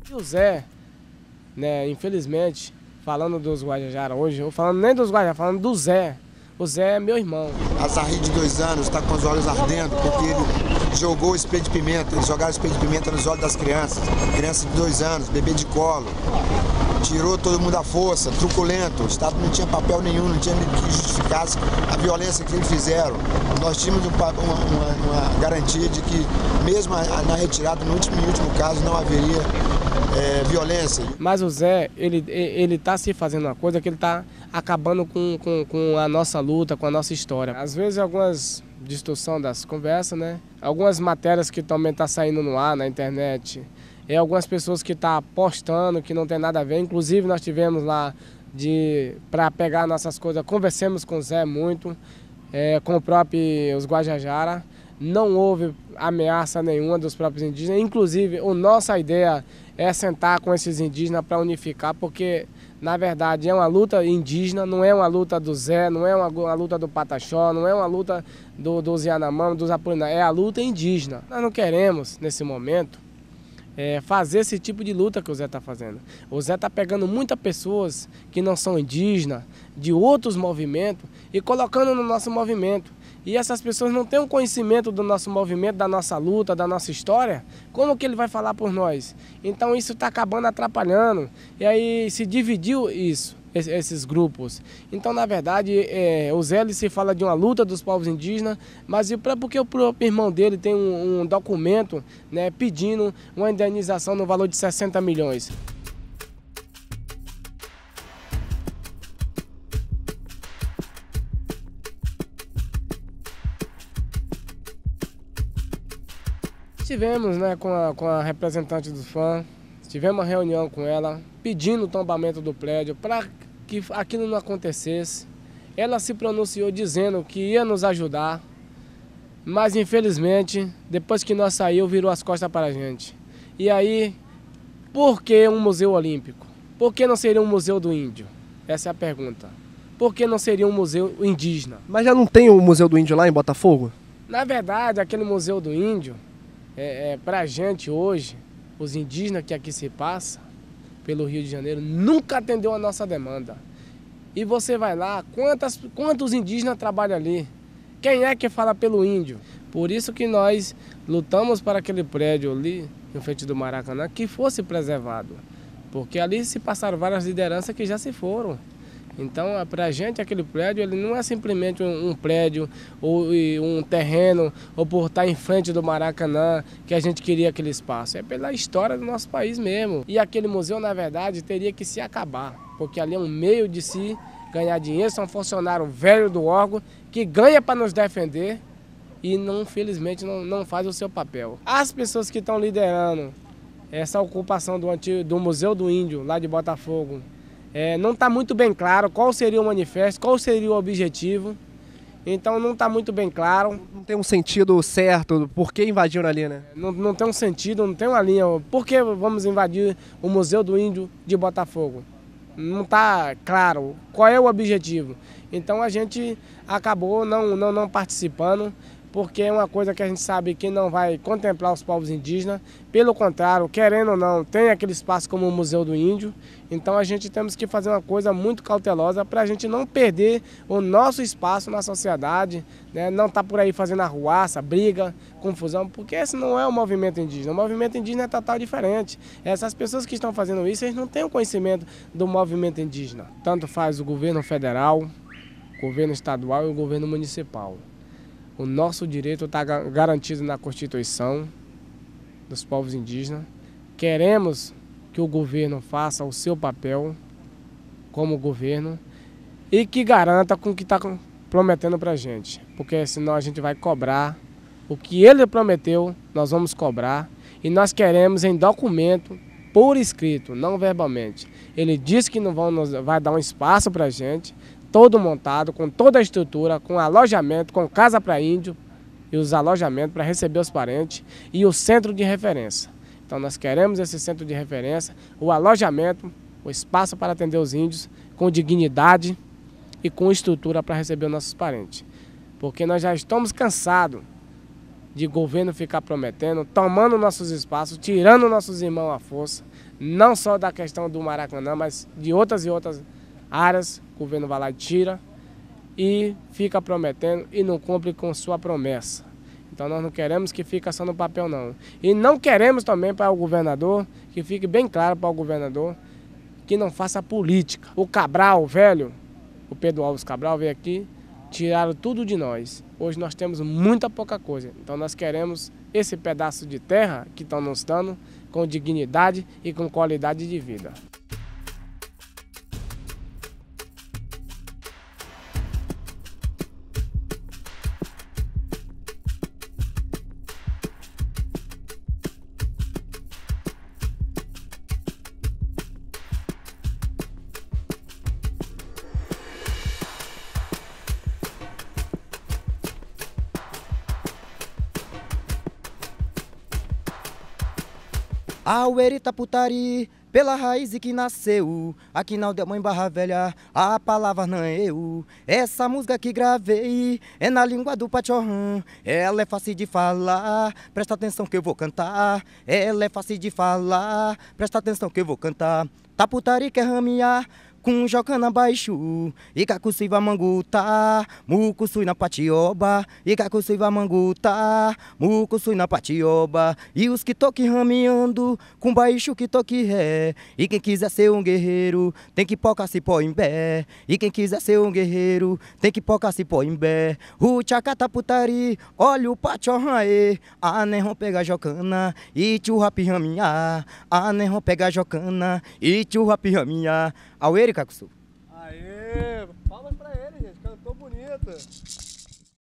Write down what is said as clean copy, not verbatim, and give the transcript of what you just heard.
E o Zé, né, infelizmente, falando dos Guajajara hoje, eu falando nem dos Guajajara, falando do Zé. O Zé é meu irmão. A Zahri de 2 anos está com os olhos ardendo porque ele jogou spray de pimenta. Eles jogaram spray de pimenta nos olhos das crianças. Criança de 2 anos, bebê de colo. Tirou todo mundo à força, truculento. O Estado não tinha papel nenhum, não tinha que justificasse a violência que eles fizeram. Nós tínhamos uma garantia de que, mesmo na retirada, no último caso, não haveria violência. Mas o Zé, ele está se fazendo uma coisa que ele está acabando com a nossa luta, com a nossa história. Às vezes algumas distorção das conversas, né? Algumas matérias que também estão saindo no ar, na internet. E algumas pessoas que estão postando que não tem nada a ver. Inclusive nós tivemos lá para pegar nossas coisas, conversamos com o Zé muito, com o próprio os Guajajara. Não houve ameaça nenhuma dos próprios indígenas. Inclusive, a nossa ideia é sentar com esses indígenas para unificar, porque, na verdade, é uma luta indígena, não é uma luta do Zé, não é uma luta do Pataxó, não é uma luta dos Yanomami, dos Apoliná, é a luta indígena. Nós não queremos, nesse momento, fazer esse tipo de luta que o Zé está fazendo. O Zé está pegando muitas pessoas que não são indígenas, de outros movimentos, e colocando no nosso movimento. E essas pessoas não têm um conhecimento do nosso movimento, da nossa luta, da nossa história, como que ele vai falar por nós? Então isso está acabando atrapalhando. E aí se dividiu esses grupos. Então, na verdade, o Zé se fala de uma luta dos povos indígenas, mas porque o próprio irmão dele tem um documento, né, pedindo uma indenização no valor de 60 milhões. Estivemos, né, com a representante do FAM, tivemos uma reunião com ela, pedindo o tombamento do prédio para que aquilo não acontecesse. Ela se pronunciou dizendo que ia nos ajudar, mas infelizmente, depois que nós saímos, virou as costas para a gente. E aí, por que um museu olímpico? Por que não seria um museu do índio? Essa é a pergunta. Por que não seria um museu indígena? Mas já não tem o Museu do Índio lá em Botafogo? Na verdade, aquele museu do índio, para a gente hoje, os indígenas que aqui se passam, pelo Rio de Janeiro, nunca atendeu a nossa demanda. E você vai lá, quantos indígenas trabalham ali? Quem é que fala pelo índio? Por isso que nós lutamos para aquele prédio ali, em frente do Maracanã, que fosse preservado. Porque ali se passaram várias lideranças que já se foram. Então, para a gente, aquele prédio ele não é simplesmente um prédio ou um terreno ou por estar em frente do Maracanã que a gente queria aquele espaço. É pela história do nosso país mesmo. E aquele museu, na verdade, teria que se acabar, porque ali é um meio de se ganhar dinheiro. São funcionários velhos do órgão que ganha para nos defender e, infelizmente, não faz o seu papel. As pessoas que estão liderando essa ocupação do Museu do Índio, lá de Botafogo, não está muito bem claro qual seria o manifesto, qual seria o objetivo. Então não está muito bem claro. Não tem um sentido certo por que invadiram ali, né? Não tem um sentido, não tem uma linha. Por que vamos invadir o Museu do Índio de Botafogo? Não está claro qual é o objetivo. Então a gente acabou não participando, porque é uma coisa que a gente sabe que não vai contemplar os povos indígenas. Pelo contrário, querendo ou não, tem aquele espaço como o Museu do Índio. Então a gente temos que fazer uma coisa muito cautelosa para a gente não perder o nosso espaço na sociedade, né? Não estar por aí fazendo arruaça, briga, confusão, porque esse não é o movimento indígena. O movimento indígena é total diferente. Essas pessoas que estão fazendo isso, eles não têm o conhecimento do movimento indígena. Tanto faz o governo federal, o governo estadual e o governo municipal. O nosso direito está garantido na Constituição dos povos indígenas. Queremos que o governo faça o seu papel como governo e que garanta com o que está prometendo para a gente. Porque senão a gente vai cobrar o que ele prometeu, nós vamos cobrar. E nós queremos em documento, por escrito, não verbalmente. Ele disse que vai dar um espaço para a gente, todo montado, com toda a estrutura, com alojamento, com casa para índio e os alojamentos para receber os parentes e o centro de referência. Então nós queremos esse centro de referência, o alojamento, o espaço para atender os índios com dignidade e com estrutura para receber os nossos parentes. Porque nós já estamos cansados de governo ficar prometendo, tomando nossos espaços, tirando nossos irmãos à força, não só da questão do Maracanã, mas de outras e outras áreas, o governo vai lá e tira e fica prometendo e não cumpre com sua promessa. Então nós não queremos que fique só no papel não. E não queremos também para o governador, que fique bem claro para o governador, que não faça política. O Cabral, o velho, o Pedro Alves Cabral veio aqui, tiraram tudo de nós. Hoje nós temos muita pouca coisa. Então nós queremos esse pedaço de terra que estão nos dando com dignidade e com qualidade de vida. Auerita putari, pela raiz que nasceu, aqui na aldeia Mãe Barra Velha, a palavra não é eu. Essa música que gravei é na língua do Pachorrã, ela é fácil de falar, presta atenção que eu vou cantar. Ela é fácil de falar, presta atenção que eu vou cantar. Taputari quer ramear com jocana baixo, e cacuciva manguta, mucuçui na patioba, e cacuciva manguta, mucuçui na patioba, e os que toque rameando, com baixo que toque ré, e quem quiser ser um guerreiro, tem que pocar se pó em bé, e quem quiser ser um guerreiro, tem que pocar se pó em bé. O tchacata putari, olha o pachorrã e, a nerrão pega jocana, e tio rapi raminha, a nerrão pega jocana, e tio rapi raminha. Aueri, Cacuçu. Aê! Palmas pra ele, gente. Cantou bonito.